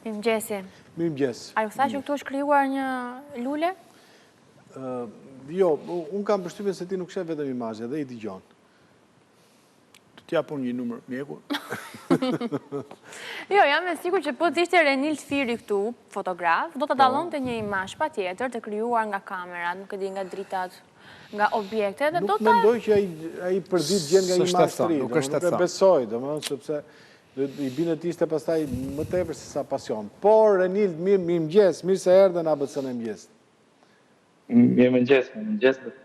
Mirëmëngjesi. Mirëmëngjes. A ju tha që këtu është krijuar një lule? Jo, unë kam përshtypjen se ti nuk sheh vetëm imazhe, dhe i dëgjon. Të japun një numër mjeku. Jo, jam e sigurt që po të ishte Renil Tfiri këtu, fotograf, do të dallonte një imazh patjetër të krijuar nga kamerat, nuk e di nga dritat, nga objekte dhe do Nuk ta mendoj që ai përdit gjen nga imazh të ri. Nuk është e besoj, domethënë sepse i bine të ishte pastaj më tepër se sa pasion. Por Renil, mirëmëngjes, mirë se erdhe në ABC-n e mëngjes. Mirëmëngjes,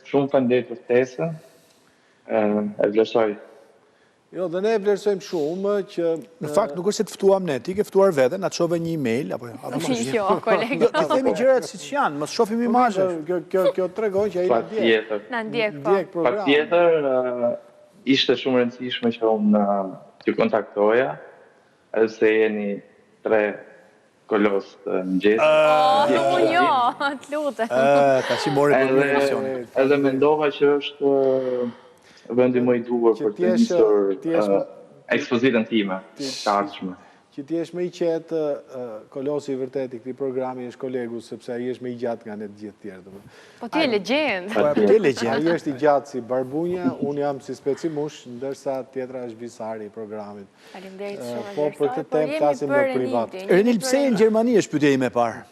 shumë faleminderit për ftesën. E vlerësoj. Jo, dhe ne e vlerësojmë shumë që... Në fakt, nuk është se të ftuam ne, ti ke ftuar veten, na çove një email, apo jo? Jo, kolegë. Të themi gjërat siç janë, mos shohim imazhe. Kjo tregon që ai na ndjek. Na ndjek, po. Patjetër, ishte shumë e rëndësishme që unë t'ju kontaktoja, edhe se jeni 3 kolos të mëngjesit. Jo, të lutem. Tash i mori për emisionin. Edhe mendova që është vendi më i duhur për të nisur ekspozitën time të ardhshme. Që ti jesh më i qetë, kolosi i vërtet i këtij programi është kolegu, sepse ai është më i gjatë nga ne të gjithë tjerë. Po ti je legjend. Ai është i gjatë si barbunja, unë jam si specimush, ndërsa tjetra është visari i programit. Faleminderit shumë. Po për këtë temë flasim më privat. Renil, pse në Gjermani është pyetja ime e parë?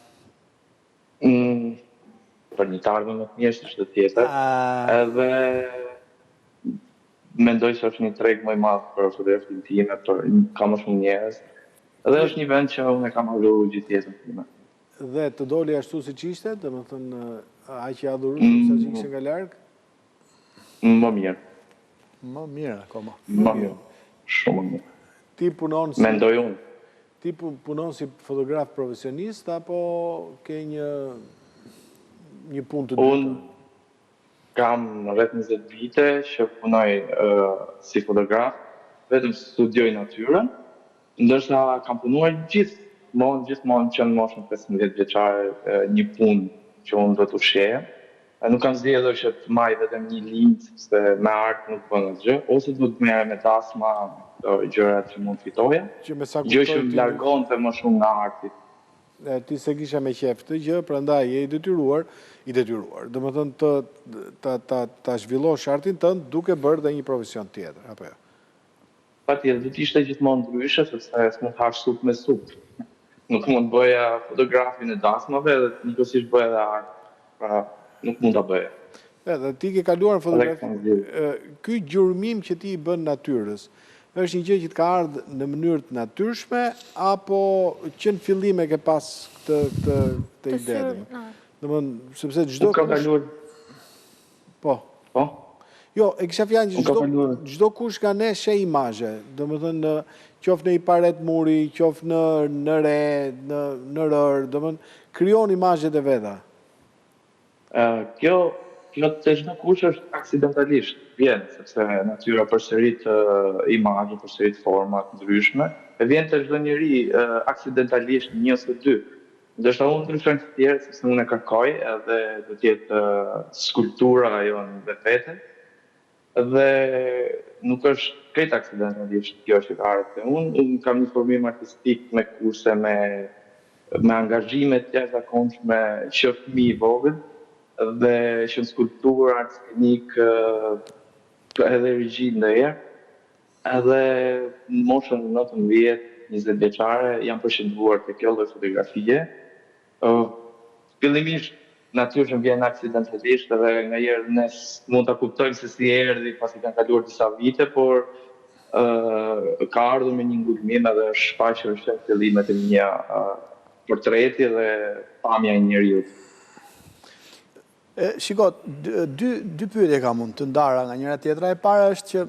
Për një të ardhmë më të mirë është tjetër. Edhe mendoj se është një treg më i madh për fotografin time, ka më shumë njerëz. Dhe është një vend që unë e kam adhuruar gjithë jetën time. Dhe të doli ashtu siç ishte, domethënë aq i adhuruar sa që ishte nga larg? Më mirë. Më mirë akoma. Më mirë. Shumë mirë. Ti punon si mendoj unë. Ti punon si fotograf profesionist apo ke një punë të dytë? Unë kam rreth 20 vite që punoj si fotograf, vetëm studioj natyrën, ndërsa kam punuar gjithmonë që në moshën 15 vjeçare një punë që unë do të ushqejem. Nuk kam zgjedhur që të maj vetëm një linjë, se me art nuk bën asgjë, ose do të merrem me dasma, gjërat që mund fitoja, gjë që më largonte më shumë nga arti. Ti se kisha me qef të gjë, prandaj je i detyruar, domethënë ta zhvillosh artin tënd duke bërë dhe një profesion tjetër, apo jo? Patjetër, do të ishte gjithmonë ndryshe, sepse s'mund të hash supë me supë. Nuk mund të bëja fotografin e dasmave dhe njëkohësisht bëja edhe art. Pra, nuk mund ta bëja. Edhe ti ke kaluar në fotografi. Ky gjurmim që ti i bën natyrës, është një gjë që të ka ardhur në mënyrë të natyrshme apo që në fillim e ke pas këtë ide? Domethënë, sepse çdo Po. Jo, e kisha fjalën që çdo kush nga ne sheh imazhe, domethënë qoftë në i paret muri, qoftë në re, në rër, domethënë krijon imazhet e veta. Kjo të çdo kush është aksidentalisht vjen, sepse natyra përsërit imazhe, përsërit forma të ndryshme, e vjen te çdo njeri aksidentalisht një ose dy. Ndërsa unë ndryshoj të tjerë, sepse unë e kërkoj, edhe do të jetë skulptura ajo në vetvete. Dhe nuk është krejt aksidentalisht kjo që ka ardhur. Unë kam një formim artistik me kurse, me angazhime të jashtëzakonshme që fëmijë i vogël dhe që në skulpturë, art skenik, edhe regji ndërherë. Edhe në moshën 19-20 vjeçare jam përshëndruar te kjo lloj fotografie. Fillimisht natyrshëm vjen aksidentalisht edhe nganjëherë ne mund ta kuptojmë se si erdhi pasi kanë kaluar disa vite, por ka ardhur me një ngulmim edhe është shfaqur në fillimet e mia portreti dhe pamja e njeriu. Shiko, dy pyetje kam unë të ndara nga njëra tjetra. E para është që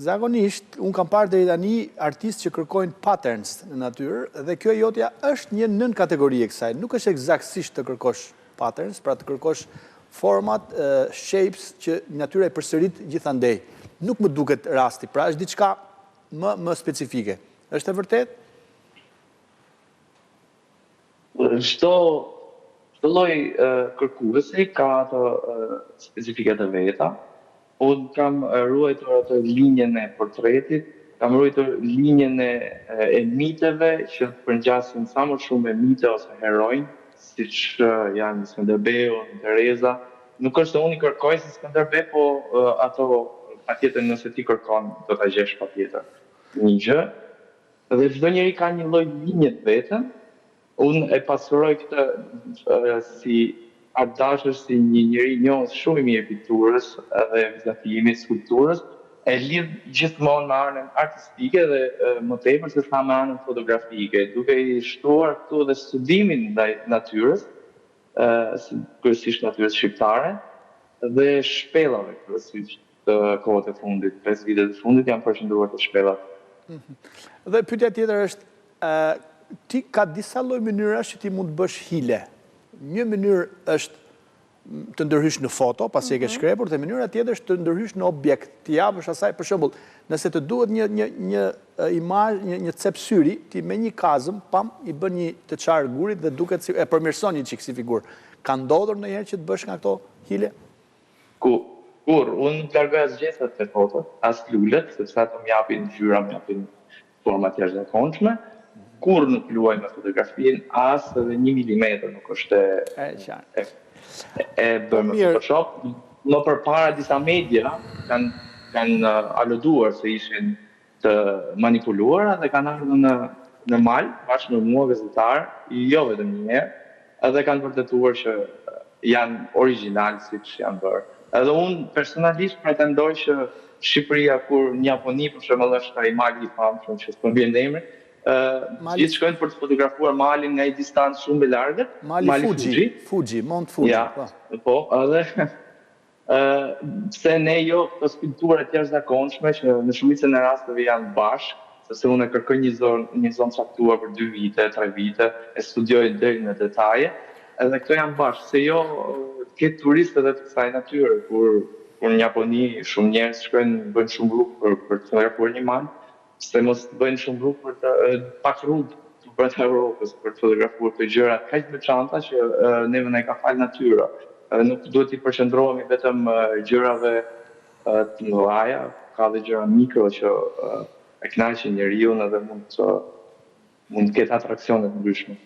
zakonisht unë kam parë deri tani artistë që kërkojnë patterns në natyrë dhe kjo jotja është një nën kategori e kësaj. Nuk është eksaktësisht të kërkosh patterns, pra të kërkosh format, shapes që natyra e përsërit gjithandej. Nuk më duket rasti, pra është diçka më specifike. Është e vërtet? Çdo lloj kërkuesi ka ato specifikat e veta. Unë kam ruajtur atë linjën e portretit kam ruajtur linjën e miteve që të përngjasin sa më shumë e mite ose heronj, siç janë Skënderbeu, Tereza. Nuk është se unë i kërkoj si Skënderbeu, po ato patjetër nëse ti kërkon do ta gjesh patjetër. Një gjë. Dhe çdo njeri ka një lloj linje të vetën. Unë e pasuroj këtë si ardashës si një njeri njohës shumë i mirë pikturës dhe vizatimit, skulpturës, e lidh gjithmonë me anën artistike dhe më tepër se sa me anën fotografike, duke i shtuar këtu edhe studimin ndaj natyrës, kryesisht natyrës shqiptare, dhe shpellave kryesisht të kohët e fundit, 5 vitet e fundit janë përqendruar te shpellat. Dhe pyetja tjetër është, ti ka disa lloj mënyrash që ti mund të bësh hile. Një mënyrë është të ndërhysh në foto, pasi e ke shkrepur, dhe mënyra tjetër është të ndërhysh në objekt, të japësh asaj, për shembull, nëse të duhet një imazh, një cep syri, ti me një kazëm, pam, i bën një të çarë gurit dhe duket si e përmirëson një çik si figurë. Ka ndodhur ndonjëherë që të bësh nga këto hile? Kur unë largoj asgjësat te fotot, as lulet, sepse ato më japin ngjyra, më japin forma të jashtëzakonshme. Kur nuk luaj me fotografinë, as edhe 1 milimetër nuk është e bërë me Photoshop. Më përpara disa media kanë aluduar se ishin të manipuluara dhe kanë ardhur në mal bashkë me mua gazetar, jo vetëm një herë, edhe kanë vërtetuar që janë origjinal siç janë bërë. Edhe unë personalisht pretendoj që Shqipëria, kur në Japoni për shembull është ai mali i famshëm që s'po vjen emri, gjithë shkojnë për të fotografuar malin nga një distancë shumë e largët. Mali Fuji, Mont Fuji. Ja, po, edhe pse ne jo këto skulptura të jashtëzakonshme që në shumicën e rasteve janë bashkë, sepse unë kërkoj një zonë caktuar për 2 vite, 3 vite, e studioj deri në detaje, edhe këto janë bashkë, se jo ke turistë edhe të kësaj natyre, kur në Japoni shumë njerëz shkojnë bëjnë shumë rrugë për të fotografuar një mal, se mos bëjnë shumë rrugë për të pak rrugë për të Evropës, për të fotografuar të gjëra kaq të veçanta që neve na ka fal natyra. Nuk duhet i përqendrohemi vetëm gjërave të mëdha, ka dhe gjëra mikro që e kënaqin njeriu edhe mund të ketë atraksione të ndryshme.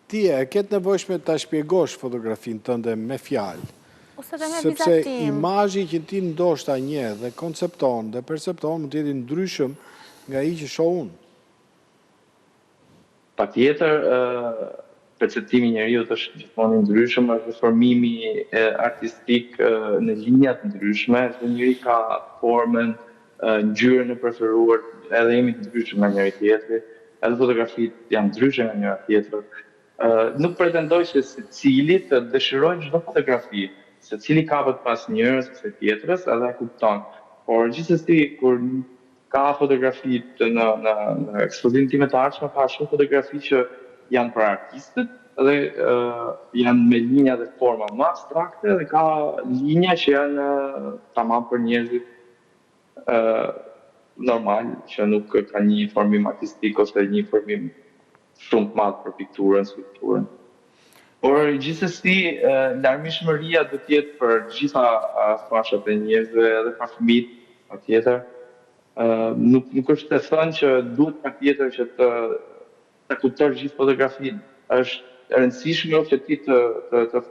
Ti e ketë nevojshme ta shpjegosh fotografinë tënde me fjalë. Sepse imazhi që ti ndoshta njeh dhe koncepton dhe percepton mund të jetë ndryshëm nga ai që shoh unë. Patjetër, perceptimi i njeriu është gjithmonë i ndryshëm, është formimi artistik në linja të ndryshme, çdo njeri ka formën, ngjyrën e preferuar, edhe jemi të ndryshëm nga njëri tjetri, edhe fotografitë janë ndryshe nga njëra tjetra. Nuk pretendoj se secili të dëshirojnë çdo fotografi, secili kapet pas njërës ose tjetrës edhe e kupton. Por gjithsesi kur ka fotografi në ekspozimin time të ardhshme, ka shumë fotografi që janë për artistët dhe janë me linja dhe forma më abstrakte dhe ka linja që janë tamam për njerëzit normal, që nuk ka një formim artistik ose një formim shumë të madh për pikturën, skulpturën. Por gjithsesi, larmishmëria do të jetë për gjitha fashat e njerëzve, edhe për fëmijët, patjetër. Nuk është të thënë që duhet patjetër që të kuptosh gjithë fotografinë. Është e rëndësishme që ti të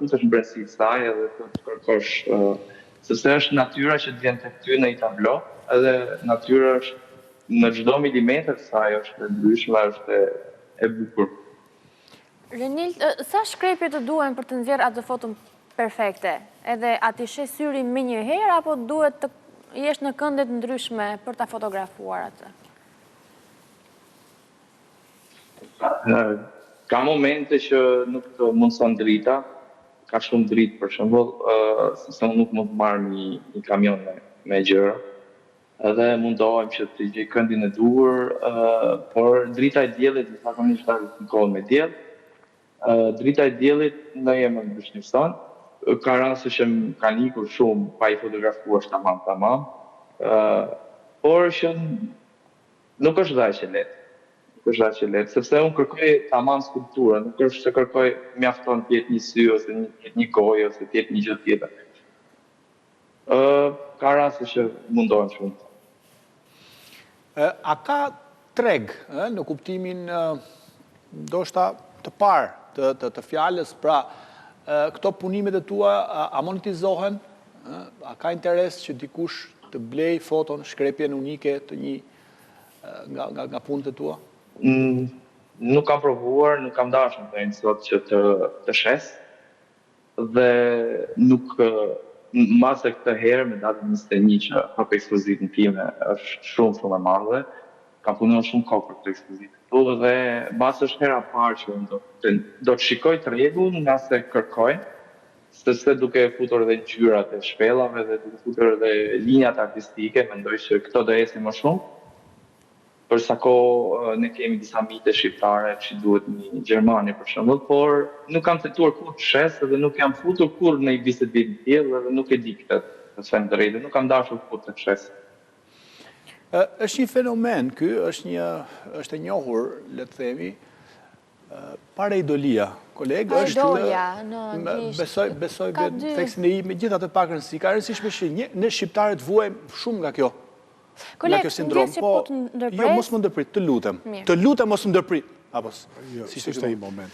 futesh në brendësi të saj edhe të kërkosh, sepse është natyra që të vjen tek ty në një tablo, edhe natyra është në çdo milimetër të saj është e ndryshme, është e bukur. Renild, sa shkrepje të duhen për të nxjerrë atë foton perfekte? Edhe a ti sheh syrin më një herë apo duhet të jesh në kënde të ndryshme për ta fotografuar atë? Ka momente që nuk të mundson drita, ka shumë dritë për shembull, sepse unë nuk mund të marr një kamion me gjëra. Edhe mundohem që të gjej këndin e duhur, por drita e diellit zakonisht arritikohet me diell. Drita e diellit ndonjëherë më vështirëson. Ka raste që kanë ikur shumë pa i fotografuar tamam. Por që nuk është dhe aq e lehtë. Nuk është aq e lehtë, sepse unë kërkoj tamam skulpturën, nuk është se kërkoj mjafton të jetë një sy ose të jetë një gojë ose të jetë një gjë tjetër. Ka raste që mundohen shumë. A ka treg në kuptimin ndoshta të parë të fjalës, pra këto punimet e tua a monetizohen? A ka interes që dikush të blej foton, shkrepjen unike të një nga punët e tua? Nuk kam provuar, nuk kam dashur të sot që të shes, dhe nuk mase këtë herë me datën 21 që hap ekspozitën time është shumë e madhe. Kam punuar shumë kohë për këtë ekspozitë këtu dhe mbas është hera parë që unë do të shikoj tregun nga se kërkoj, sepse duke futur edhe ngjyrat e shpellave dhe duke futur edhe linjat artistike, mendoj që këto do ecin më shumë. Për sa kohë ne kemi disa mite shqiptare që duhet një Gjermani për shembull, por nuk kam tentuar kur të shes dhe nuk jam futur kur në një bisedë të tillë dhe nuk e di këtë, të them drejtë, nuk kam dashur kur të shes. Është një fenomen ky, është e njohur, le të themi, pareidolia. Kolegë, besoj tekstin e i me gjitha të pakën si ka rëndësishme që ne shqiptarët vuajmë shumë nga kjo. Nga kjo sindrom, po jo mos më ndërprit, të lutem. Të lutem mos më ndërprit. Jo, si ishte i moment.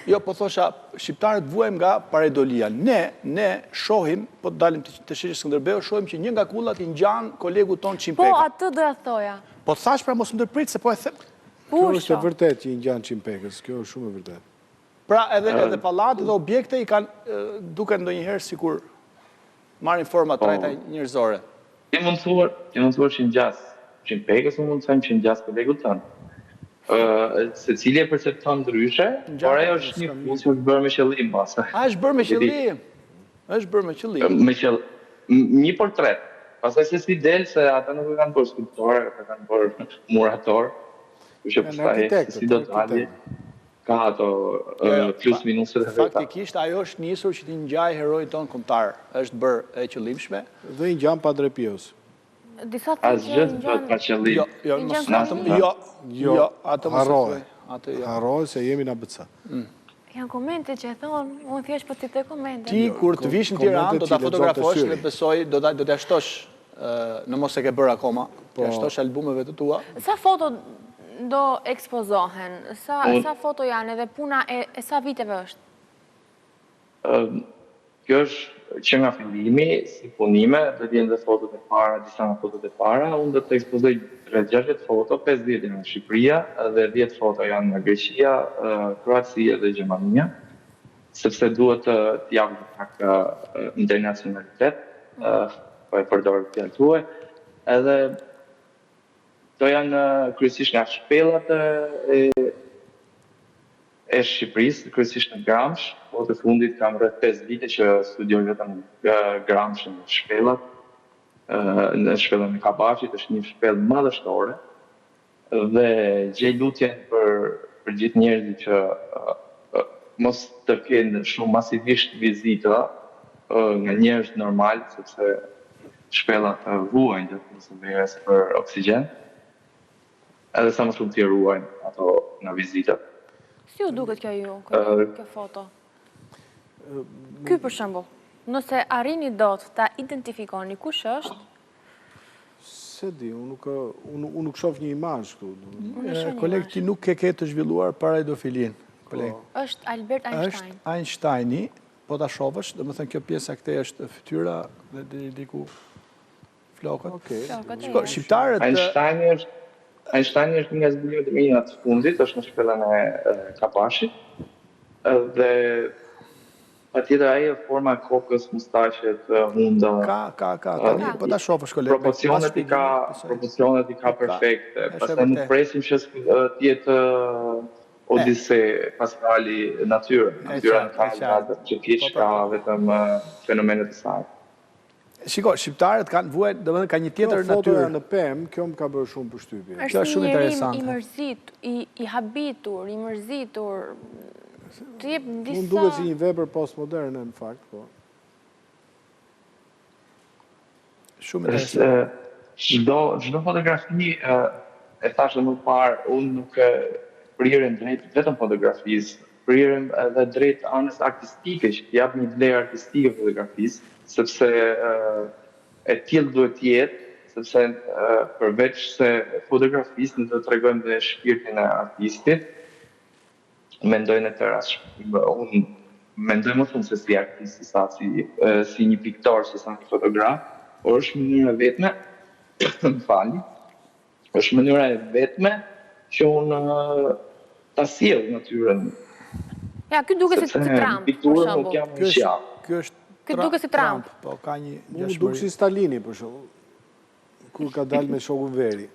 Jo, po thosha, shqiptarët vuajmë nga pareidolia. Ne shohim, po të dalim të Sheshit Skënderbeu, shohim që një nga kullat i ngjan kolegu ton Qimpeka. Po, atë do ja thoja. Po thash pra mos më ndërprit, se po e them. Kjo është e vërtet që i ngjan Qimpekës, kjo është shumë e vërtet. Pra edhe pallate dhe objekte i kanë duke ndonjëherë sikur marrin forma trajta njerëzore. Ti mundësuar që ngjas Qimpekës, unë mund të them që ngjas kolegut tënd. Secili e percepton ndryshe, por ajo është një punë që është bërë me qëllim pastaj. A është bërë me qëllim? Është bërë me qëllim. Një portret. Pastaj se si del se ata nuk e kanë bërë skulptor, ata kanë bërë murator. Kështu që pastaj si do të dalë ka ato plus minus të veta. Faktikisht ajo është nisur që t'i ngjaj heroin ton kombëtar. Është bërë e qëllimshme dhe i ngjan pa drejpjes. Disa thonë që pa qëllim. Jo, harroj se jemi në ABC. Janë komente që e thonë, unë thjesht po citë komente. Ti kur të vish në Tiranë do ta fotografosh dhe besoj do t'ja shtosh, në mos e ke bërë akoma, t'ja shtosh albumeve të tua. Sa foto do ekspozohen? Sa foto janë edhe puna e sa viteve është? Kjo është që nga fillimi, si punime, do t'jenë dhe fotot e para, disa nga fotot e para, unë do të ekspozoj 60 foto, 50 janë nga Shqipëria dhe 10 foto janë nga Greqia, Kroacia dhe Gjermania, sepse duhet të japë pak internacionalitet, po e përdorë fjalën tuaj, edhe to janë kryesisht nga shpellat e Shqipërisë, kryesisht në Gramsh, po të fundit kam rreth 5 vite që studioj vetëm Gramshën në shpellat. Në shpellën e Kabashit është një shpellë madhështore dhe gjej lutjen për gjithë njerëzit që mos të kenë shumë masivisht vizita nga njerëz normal, sepse shpellat ruajnë gjatë verës për oksigjen, edhe sa më shumë t'i ruajnë ato nga vizitat. Si u duket kjo foto? Ky për shembull, nëse arrini dot ta identifikoni kush është? Se di, unë nuk shoh një imazh këtu. Koleg, ti nuk ke të zhvilluar paraidofilin. Është Albert Einstein. Është Einsteini, po ta shohësh, domethënë kjo pjesa këtej është fytyra dhe diku flokët. Shqiptarët Einsteini është një nga zbulimet e mia të fundit, është në shpellën e Kabashit. Dhe patjetër ajo forma e kokës, mustaqet, hunda. Ka, tani po ta shohësh koleg. Proporcionet i ka perfekte. Pastaj nuk presim që të jetë odise Pascali natyrë. Natyra ka vetëm fenomenet e saj. Shiko, shqiptarët kanë vuajt, domethënë ka një tjetër natyrë. Fotoja në pemë, kjo më ka bërë shumë përshtypje. Është një njerim i mërzitur, i habitur, i mërzitur. Të jep disa. Mund duket si një vepër postmoderne në fakt, po. Shumë interesant. Çdo fotografi e thash më parë, unë nuk prirem drejt vetëm fotografisë, prirem edhe drejt anës artistike, që t'i jap një vlerë artistike fotografisë, sepse e tillë duhet të jetë, sepse përveç se fotografisë në të tregojmë dhe shpirtin e artistit, mendojnë e tëra, unë mendoj më shumë se si artist, si një piktor, se sa një fotograf, por është mënyra vetme, më falni, është mënyra e vetme që unë ta sjell natyrën. Ja, ky duket si Trump, për shembull. Ky duket si Trump. Po ka një Unë duk si Stalini, për shembull, kur ka dalë me shokun Veri.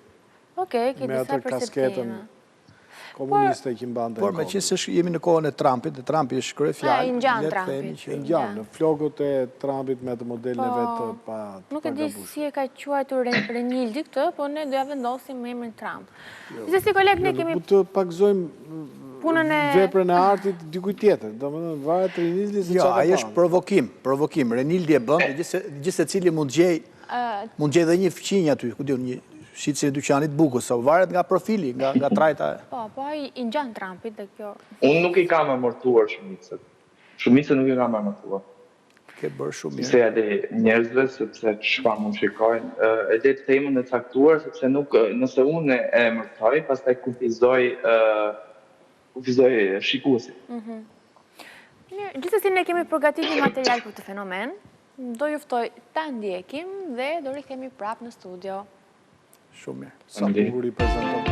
Okej, ke disa perceptime. Komuniste që mbante. Por me që se jemi në kohën e Trumpit, dhe Trumpi është krye fjalë. I ngjan Trumpit. I ngjan në flokët e Trumpit me të modeleve të pa. Nuk e di si e ka quajtur Renildi këtë, po ne do ja vendosim emrin Trump. Gjithsesi koleg, ne kemi të pakëzojmë veprën e artit dikujt tjetër. Domethënë varet Renildi se çfarë. Jo, ai është provokim. Renildi e bën, gjithse cili mund gjej dhe një fqinj aty, ku diun, një shitse e dyqanit Bukës, sa varet nga profili, nga trajta. Po ai i ngjan Trumpit dhe kjo. Unë nuk i kam amortuar shumicën. Shumicën nuk i kam amortuar. Ke bërë shumë mirë. Se edhe njerëzve, sepse çfarë mund shikojnë, edhe temën e caktuar, sepse nuk, nëse unë e emërtoj, pastaj kufizoj shikuesit. Mirë, gjithsesi ne kemi përgatitur material për këtë fenomen. Do ju ftoj ta ndjekim dhe do rikthehemi prapë në studio. Shumë mirë. Sa bukur i prezanton.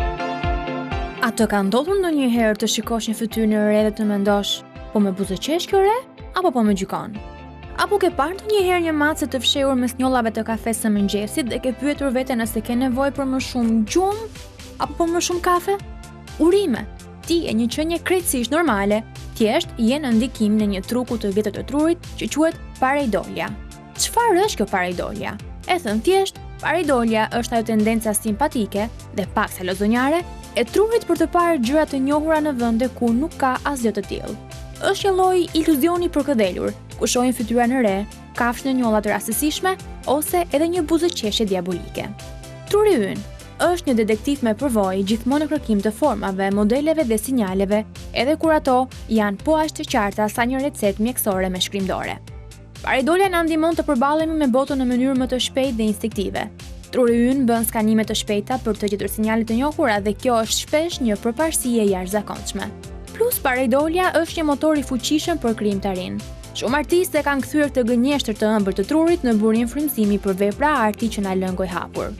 A të ka ndodhur ndonjëherë të shikosh një fytyrë në re dhe të mendosh, po me buzëqesh kjo re, apo po me gjykon? Apo ke parë ndonjëherë një macë të fshehur mes njollave të kafes së mëngjesit dhe ke pyetur veten nëse ke nevojë për më shumë gjumë apo për më shumë kafe? Urime. Ti je një qenie krejtësisht normale, thjesht je në ndikim në një truku të vjetër të trurit që quhet pareidolia. Çfarë është kjo pareidolia? E thënë thjesht, pareidolia është ajo tendenca simpatike dhe pak salozonjare e trurit për të parë gjëra të njohura në vende ku nuk ka asgjë të tillë. Është një lloj iluzioni përkëdhelur, ku shohin fytyra në re, kafshë në njolla të rastësishme ose edhe një buzëqeshje diabolike. Truri ynë është një detektiv me përvojë gjithmonë në kërkim të formave, modeleve dhe sinjaleve, edhe kur ato janë po aq të qarta sa një recetë mjekësore me shkrimdore. Pareidolia na ndihmon të përballemi me botën në mënyrë më të shpejtë dhe instinktive. Truri ynë bën skanime të shpejta për të gjetur sinjale të njohura dhe kjo është shpesh një përparësi e jashtëzakonshme. Plus pareidolia është një motor i fuqishëm për krijimtarin. Shumë artistë kanë kthyer këtë gënjeshtër të ëmbël të trurit në burim frymëzimi për vepra arti që na lën gojë hapur.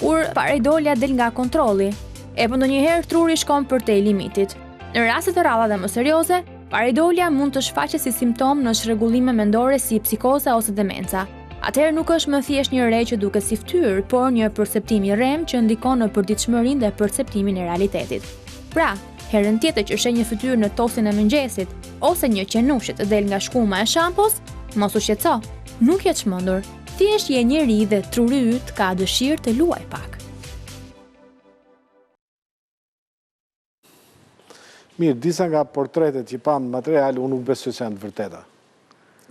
Kur pareidolia del nga kontrolli, e po ndonjëherë truri shkon përtej limitit. Në raste të rralla dhe më serioze, pareidolia mund të shfaqet si simptom në çrregullime mendore si psikoza ose demenca. Atëherë nuk është më thjesht një re që duket si fytyrë, por një perceptim i rrem që ndikon në përditshmërinë dhe perceptimin e realitetit. Pra, herën tjetër që sheh një fytyrë në tosin e mëngjesit ose një qenushe të del nga shkuma e shampos, mos u shqetëso, nuk je çmendur. Thjesht je njeri dhe truri yt ka dëshirë të luaj pak. Mirë, disa nga portretet që pam material, unë nuk besoj se janë të vërteta.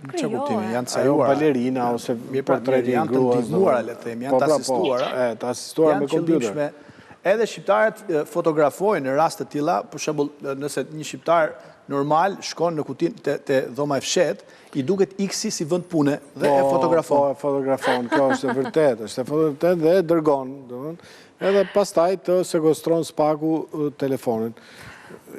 Çfarë kuptimi janë të ajo balerina ose portreti i janë të ndihmuara, le të themi, janë të asistuara. Të asistuara me kompjuter. Edhe shqiptarët fotografojnë në rast të tilla, për shembull, nëse një shqiptar normal shkon në kutinë te dhoma e fshet, i duket X-i si vend pune dhe e fotografon. Po, e fotografon, kjo është e vërtetë, është e vërtetë dhe e dërgon, edhe pastaj të sekostron spaku telefonin.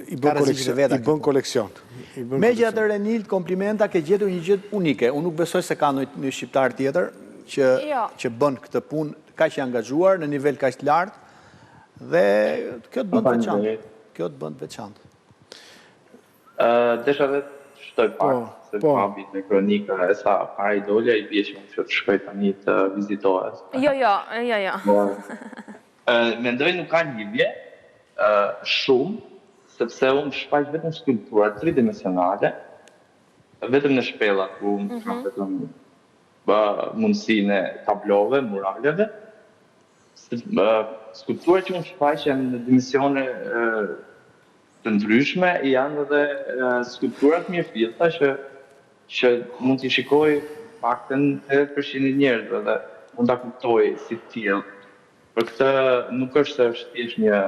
I bën koleksion. Megjithatë Renild, komplimenta, ke gjetur një gjë unike. Unë nuk besoj se ka një shqiptar tjetër që bën këtë punë kaq i angazhuar në nivel kaq të lartë dhe kjo të bën veçantë. Kjo të bën veçantë. Desha dhe shtoj pak, se pabit në kronika e sa pareidolia i bje që më të shkoj tani të vizitohet. Jo. Mendoj nuk ka lidhje shumë, sepse unë shfaq vetëm skulptura tridimensionale, vetëm në shpella ku unë kam vetëm mundësinë e tablove, muraleve. Skulpturat që unë shfaq janë në dimensione të ndryshme, janë edhe skulpturat mirë fillta që mund t'i shikoj paktën 80% njerëzve dhe mund ta kuptoj si tillë. Për këtë nuk është se është thjesht një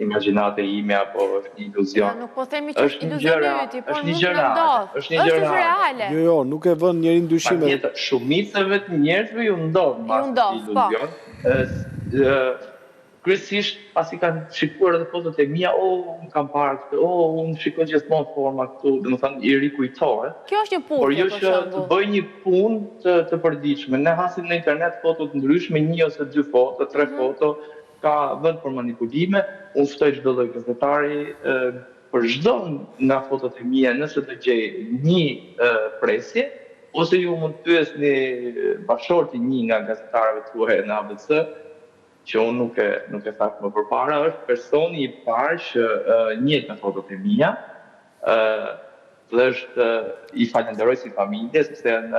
imagjinate ime apo është një iluzion. Nuk po themi që është iluzioni yti, por mund të ndodh. Është reale. Jo, nuk e vën njëri ndryshime. Patjetër, shumicave të njerëzve ju ndodh iluzion. Kryesisht pasi kanë shikuar edhe fotot e mia, unë kam parë këtë, unë shikoj gjithmonë forma këtu, domethënë i rikujtohet. Kjo është një punë, por jo që të bëj një punë të përditshme. Ne hasim në internet foto të ndryshme, 1 ose 2 foto, 3 foto, ka vend për manipulime. Unë ftoj çdo lloj gazetari për çdo nga fotot e mia, nëse të gjej një presje, ose ju mund të pyesni bashorti një nga gazetarëve tuaj në ABC, që unë nuk e thak më përpara, është personi i parë që njeh me fotot e mia, dhe është i falenderoj si familje, sepse janë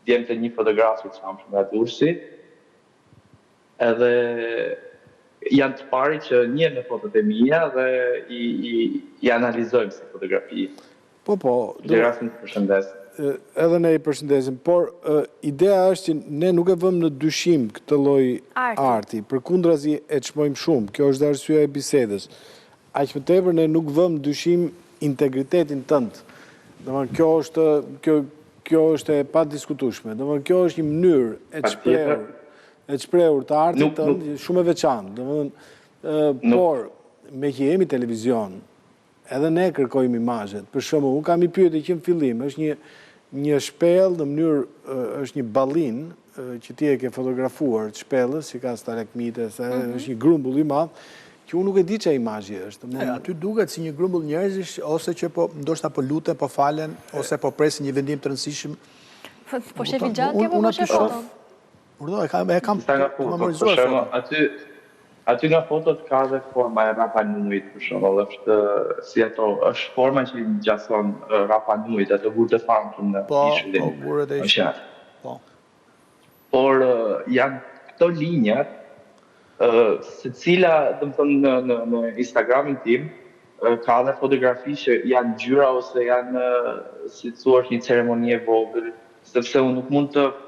djemtë një fotograf që famshëm nga Durrësi, edhe janë të pari që njeh me fotot e mia dhe i analizojmë si fotografi. Po. Në rastin të përshëndes. Edhe ne i përshëndesim, por ideja është që ne nuk e vëmë në dyshim këtë lloj arti, përkundrazi e çmojmë shumë. Kjo është arsyeja e bisedës. Aq më tepër ne nuk vëmë dyshim integritetin tënd. Domethënë kjo është e padiskutueshme. Domethënë kjo është një mënyrë e shprehur të artit tënd shumë e veçantë. Domethënë por me që jemi televizion, edhe ne kërkojmë imazhet. Për shembull, unë kam i pyetur që në fillim është një shpellë në mënyrë, është një ballin që ti e ke fotografuar të shpellës, që ka stalagmite, është një grumbull i madh, që unë nuk e di çfarë imazhi është. Aty duket si një grumbull njerëzish, ose që ndoshta po luten, po falen, ose po presin një vendim të rëndësishëm. Po shefi gjatë apo po shef foton? Urdo, e kam memorizuar foton. Aty nga fotot ka dhe forma e Rapa Nuit, për shembull, është si ato, është forma që i ngjason Rapa Nuit, ato gurët e famshëm në ishullin. Po, gurët e ishull. Po. Por janë këto linjat, secila, domethënë në Instagramin tim, ka dhe fotografi që janë ngjyra ose janë, si thua, një ceremoni e vogël, sepse unë nuk mund të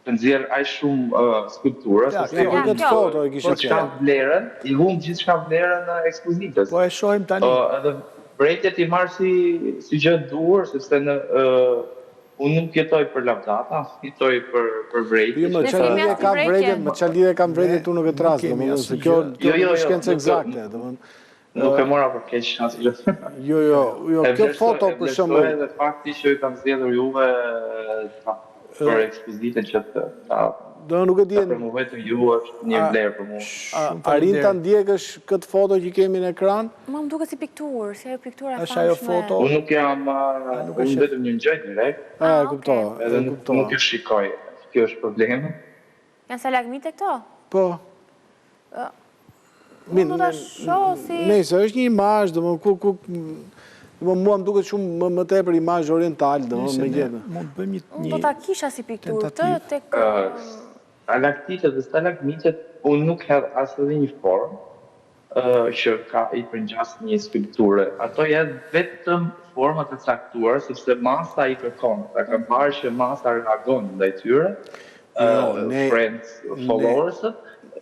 nxjerr aq shumë skulptura, sepse këtë foto e kisha qenë vlerën, i humb gjithçka vlerën e ekspozitës. Po e shohim tani. Edhe vërejtjet i marr si gjë duhur, sepse unë nuk jetoj për lavdata, jetoj për vërejtje. Më çfarë lidhje kam vërejtjet unë nuk e tras, domethënë se kjo është shkencë eksakte, domethënë. Nuk e mora për keq asgjë. Jo, kjo foto për shembull, edhe fakti që i kam zgjedhur juve për ekspozitën që nuk e di. Promovoj të ju është një vlerë për mua. Arin ta ndjekësh këtë foto që kemi në ekran? Më duket si pikturë, si ajo piktura famshme. Është ajo foto. Unë nuk jam, unë vetëm një gjë direkt. Kuptoj. Edhe nuk e shikoj. Kjo është problemi. Janë stalagmite këto? Po. Mund të ta shoh si. Nëse është një imazh, domethënë mua më duket shumë më tepër imazh oriental, domethënë me gjë. Mund të bëjmë një. Do ta kisha si pikturë tek stalaktitet dhe stalagmitet, unë nuk hedh as edhe një formë që ka i përngjas një skulpture. Ato janë vetëm format e caktuara, sepse masa i kërkon. Ta kam parë që masa reagon ndaj tyre. Friends, followers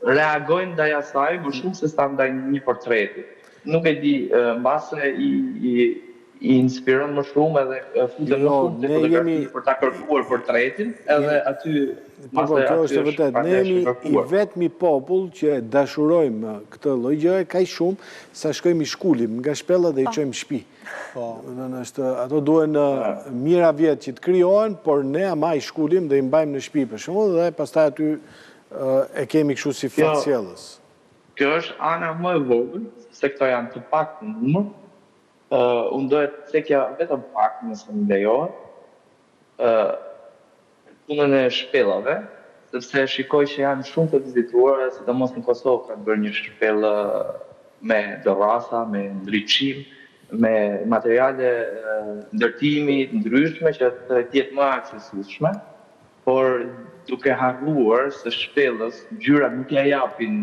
reagojnë ndaj asaj më shumë se sa ndaj një portreti. Nuk e di, mbase i inspiron më shumë edhe futen më shumë të fotografi për ta kërkuar portretin, edhe aty kjo është vërtet. Ne jemi i vetmi popull që dashurojmë këtë lloj gjëje kaq shumë sa shkojmë i shkulim nga shpella dhe i çojmë në shtëpi. Ato duhen mira vjet që të krijohen, por ne ama i shkulim dhe i mbajmë në shtëpi për shembull dhe pastaj aty e kemi kështu si faciellës. Kjo është ana më e vogël, se këto janë të pak në numër. Unë dohet cekja vetëm pak nëse më lejohet punën e shpellave, sepse shikoj që janë shumë të vizituara, sidomos në Kosovë kanë bërë një shpellë me dorasa, me ndriçim, me materiale ndërtimi të ndryshme që të jetë më aksesueshme, por duke harruar se shpellës ngjyrat nuk ja japin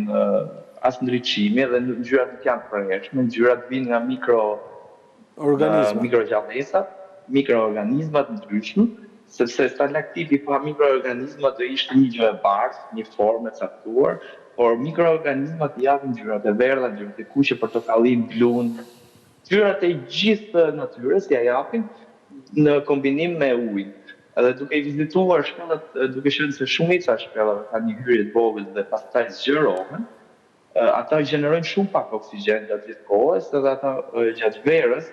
as ndriçimi dhe ngjyrat nuk janë të përhershme, ngjyrat vinë nga mikroorganizmat ndryshme, sepse stalaktiti pa mikroorganizma do ishte një gjë e bardhë, një formë e caktuar, por mikroorganizmat i japin ngjyrat, e verdha ngjyrat, e kuqe, portokallin, blun, ngjyrat e gjithë natyrës ja japin në kombinim me ujin. Edhe duke i vizituar shpellat, duke qenë se shumica e shpellave kanë një hyrje të vogël dhe pastaj zgjerohen, ata gjenerojnë shumë pak oksigjen gjatë gjithë kohës, edhe ata gjatë verës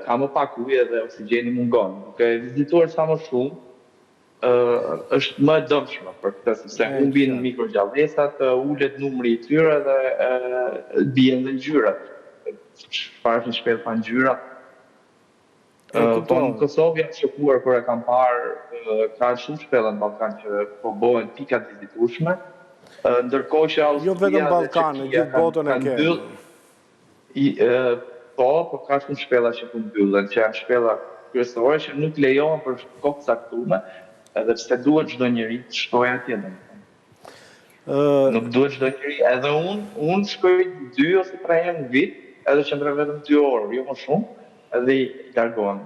ka më pak ujë dhe oksigjeni mungon. Duke vizituar sa më shumë, është më e dëmshme për këtë, sepse humbin mikrogjallësat, ulet numri i tyre dhe bien dhe ngjyrat. Çfarë është një shpellë pa ngjyra? Po në Kosovë jam shokuar kur e kam parë, ka shumë shpella në Ballkan që po bëhen pika të vizitueshme, ndërkohë që Austria jo vetëm Ballkan, në gjithë botën e kenë. Po ka shumë shpella që po mbyllen, që janë shpella kryesore që nuk lejohen për kohë të caktuar, edhe pse duhet çdo njeri të shtojë atje domethënë. Nuk duhet çdo njeri, edhe unë shkoj 2 ose 3 herë në vit, edhe qëndroj vetëm 2 orë, jo më shumë. Edhe i largohen.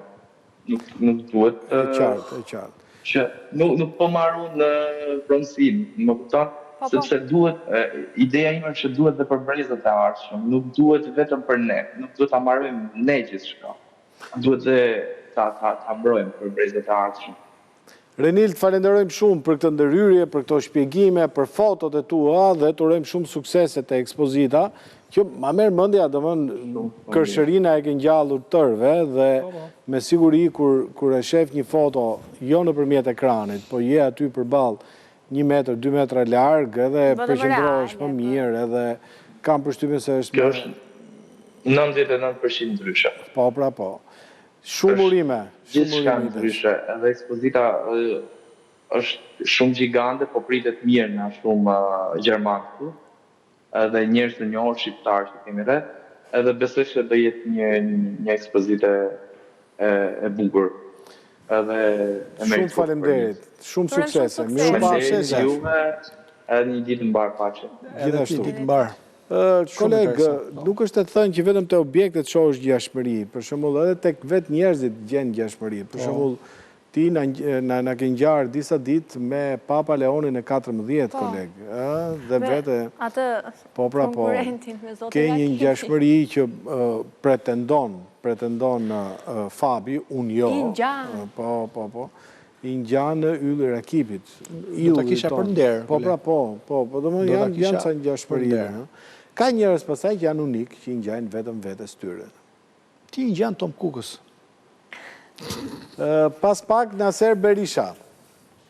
Nuk duhet... E qartë. Që nuk po marru në pronësim, më kupton? Sepse duhet, ideja ime është që duhet dhe për brezat e ardhshëm, nuk duhet vetëm për ne, nuk duhet ta marrojmë ne gjithçka. Duhet dhe ta mbrojmë për brezat e ardhshëm. Renil, të falenderojmë shumë për këtë ndërhyrje, për këto shpjegime, për fotot e tua dhe të urojmë shumë sukseset e ekspozita, që ma merë mëndja kërshërina e ke ngjallur tërve dhe me siguri kur e shef një foto jo në përmjet ekranit, po je aty përballë 1 metër, 2 metra largë edhe përqendrohesh më mirë edhe kam përshtypjen se është... Kjo është 99% ndryshe. Po, pra po. Shumë urime. Gjithçka ndryshe, edhe ekspozita është shumë gjigante, po pritet mirë nga shumë gjermanë këtu, edhe njerëz të njohur shqiptar që kemi rreth, edhe besoj se do jetë një ekspozitë e bukur. Edhe shumë faleminderit. Shumë suksese. Mirupafshim juve, edhe një ditë mbar paqe. Gjithashtu. Ditë mbar. Koleg, nuk është të thënë që vetëm te objektet shohësh ngjashmëri, për shembull edhe tek vetë njerëzit gjen ngjashmëri. Për shembull, ti na ke ngjarë disa ditë me Papa Leonin e 14, koleg, dhe vete konkurentin me Zotin ke një ngjashmëri që pretendon Fabi, unë jo. Po. I ngjan në yll e Rakipit. Do ta kisha për nder. Po, domethënë janë ca ngjashmëri. Ka njerëz pastaj që janë unik, që i ngjajnë vetëm vetes tyre. Ti i ngjan Tom Cook's. Pas pak Naser Berisha.